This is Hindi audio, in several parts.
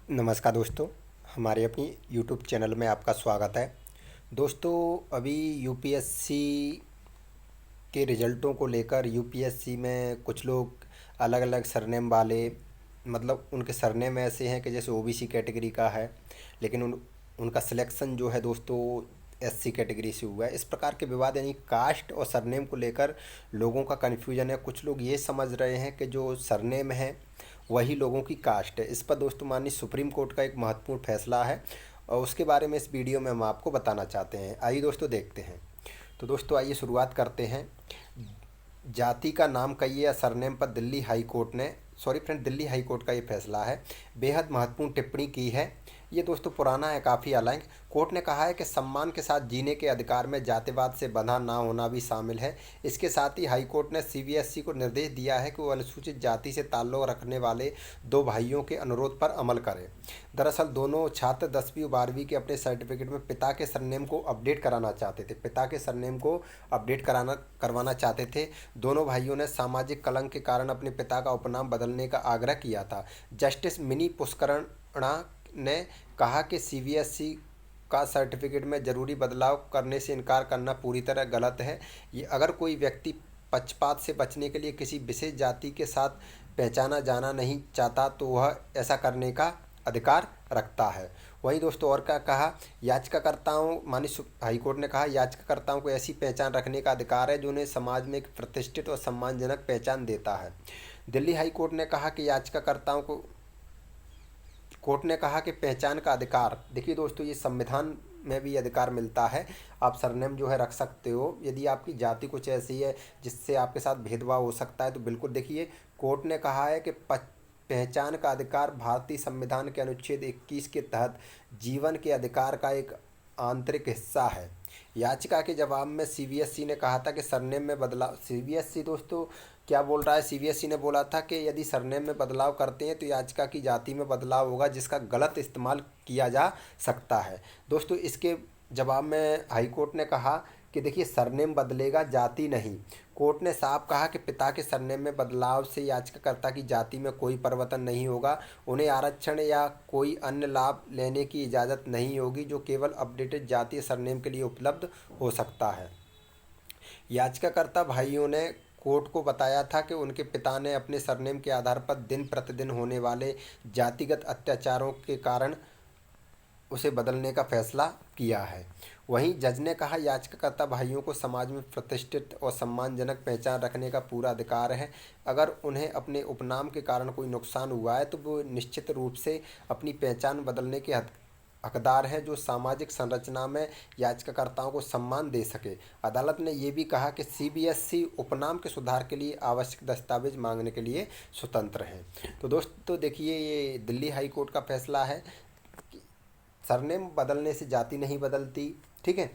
नमस्कार दोस्तों, हमारे अपनी यूट्यूब चैनल में आपका स्वागत है। दोस्तों, अभी यूपीएससी के रिज़ल्टों को लेकर यूपीएससी में कुछ लोग अलग अलग सरनेम वाले, मतलब उनके सरनेम ऐसे हैं कि जैसे ओबीसी कैटेगरी का है, लेकिन उनका सिलेक्शन जो है दोस्तों एससी कैटेगरी से हुआ है। इस प्रकार के विवाद यानी कास्ट और सरनेम को लेकर लोगों का कन्फ्यूजन है। कुछ लोग ये समझ रहे हैं कि जो सरनेम है वही लोगों की कास्ट है। इस पर दोस्तों माननीय सुप्रीम कोर्ट का एक महत्वपूर्ण फैसला है और उसके बारे में इस वीडियो में हम आपको बताना चाहते हैं। आइए दोस्तों देखते हैं। तो दोस्तों आइए शुरुआत करते हैं। जाति का नाम कहिए या सरनेम पर दिल्ली हाई कोर्ट ने, sorry friend, Delhi high court का ये फैसला है, बेहद महत्वपूर्ण टिप्पणी की है। ये दोस्तों पुराना है काफ़ी। हालांकि कोर्ट ने कहा है कि सम्मान के साथ जीने के अधिकार में जातिवाद से बंधा ना होना भी शामिल है। इसके साथ ही हाई कोर्ट ने सीबीएसई को निर्देश दिया है कि वो अनुसूचित जाति से ताल्लुक़ रखने वाले दो भाइयों के अनुरोध पर अमल करे। दरअसल दोनों छात्र 10वीं और 12वीं के अपने सर्टिफिकेट में पिता के सरनेम को अपडेट कराना चाहते थे। पिता के सरनेम को अपडेट करवाना चाहते थे। दोनों भाइयों ने सामाजिक कलंक के कारण अपने पिता का उपनाम बदलने का आग्रह किया था। जस्टिस मिनी पुष्करणा ने कहा कि सीबीएसई का सर्टिफिकेट में ज़रूरी बदलाव करने से इनकार करना पूरी तरह गलत है। ये अगर कोई व्यक्ति पक्षपात से बचने के लिए किसी विशेष जाति के साथ पहचाना जाना नहीं चाहता तो वह ऐसा करने का अधिकार रखता है। वहीं दोस्तों और क्या कहा, याचिकाकर्ताओं माननीय हाई कोर्ट ने कहा याचिकाकर्ताओं को ऐसी पहचान रखने का अधिकार है जो उन्हें समाज में एक प्रतिष्ठित और सम्मानजनक पहचान देता है। दिल्ली हाई कोर्ट ने कहा कि याचिकाकर्ताओं को कोर्ट ने कहा कि पहचान का अधिकार, देखिए दोस्तों ये संविधान में भी अधिकार मिलता है। आप सरनेम जो है रख सकते हो। यदि आपकी जाति कुछ ऐसी है जिससे आपके साथ भेदभाव हो सकता है तो बिल्कुल, देखिए कोर्ट ने कहा है कि पहचान का अधिकार भारतीय संविधान के अनुच्छेद 21 के तहत जीवन के अधिकार का एक आंतरिक हिस्सा है। याचिका के जवाब में सीबीएसई ने कहा था कि सरनेम में बदलाव, सीबीएसई दोस्तों क्या बोल रहा है, सीबीएसई ने बोला था कि यदि सरनेम में बदलाव करते हैं तो याचिका की जाति में बदलाव होगा जिसका गलत इस्तेमाल किया जा सकता है। दोस्तों इसके जवाब में हाई कोर्ट ने कहा कि देखिए सरनेम बदलेगा, जाति नहीं। कोर्ट ने साफ कहा कि पिता के सरनेम में बदलाव से याचिकाकर्ता की जाति में कोई परिवर्तन नहीं होगा। उन्हें आरक्षण या कोई अन्य लाभ लेने की इजाज़त नहीं होगी जो केवल अपडेटेड जातीय सरनेम के लिए उपलब्ध हो सकता है। याचिकाकर्ता भाइयों ने कोर्ट को बताया था कि उनके पिता ने अपने सरनेम के आधार पर दिन प्रतिदिन होने वाले जातिगत अत्याचारों के कारण उसे बदलने का फैसला किया है। वहीं जज ने कहा याचिकाकर्ता भाइयों को समाज में प्रतिष्ठित और सम्मानजनक पहचान रखने का पूरा अधिकार है। अगर उन्हें अपने उपनाम के कारण कोई नुकसान हुआ है तो वो निश्चित रूप से अपनी पहचान बदलने के हकदार हैं जो सामाजिक संरचना में याचिकाकर्ताओं को सम्मान दे सके। अदालत ने यह भी कहा कि सीबीएसई उपनाम के सुधार के लिए आवश्यक दस्तावेज मांगने के लिए स्वतंत्र हैं। तो दोस्तों देखिए ये दिल्ली हाई कोर्ट का फैसला है। सरनेम बदलने से जाति नहीं बदलती, ठीक है।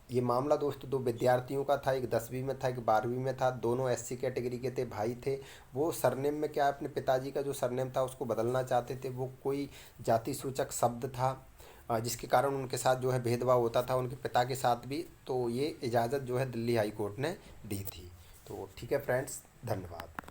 ये मामला दोस्तों दो विद्यार्थियों का था, एक 10वीं में था, एक 12वीं में था। दोनों एससी कैटेगरी के थे, भाई थे। वो सरनेम में क्या अपने पिताजी का जो सरनेम था उसको बदलना चाहते थे। वो कोई जाति सूचक शब्द था जिसके कारण उनके साथ जो है भेदभाव होता था, उनके पिता के साथ भी। तो ये इजाज़त जो है दिल्ली हाई कोर्ट ने दी थी। तो ठीक है फ्रेंड्स, धन्यवाद।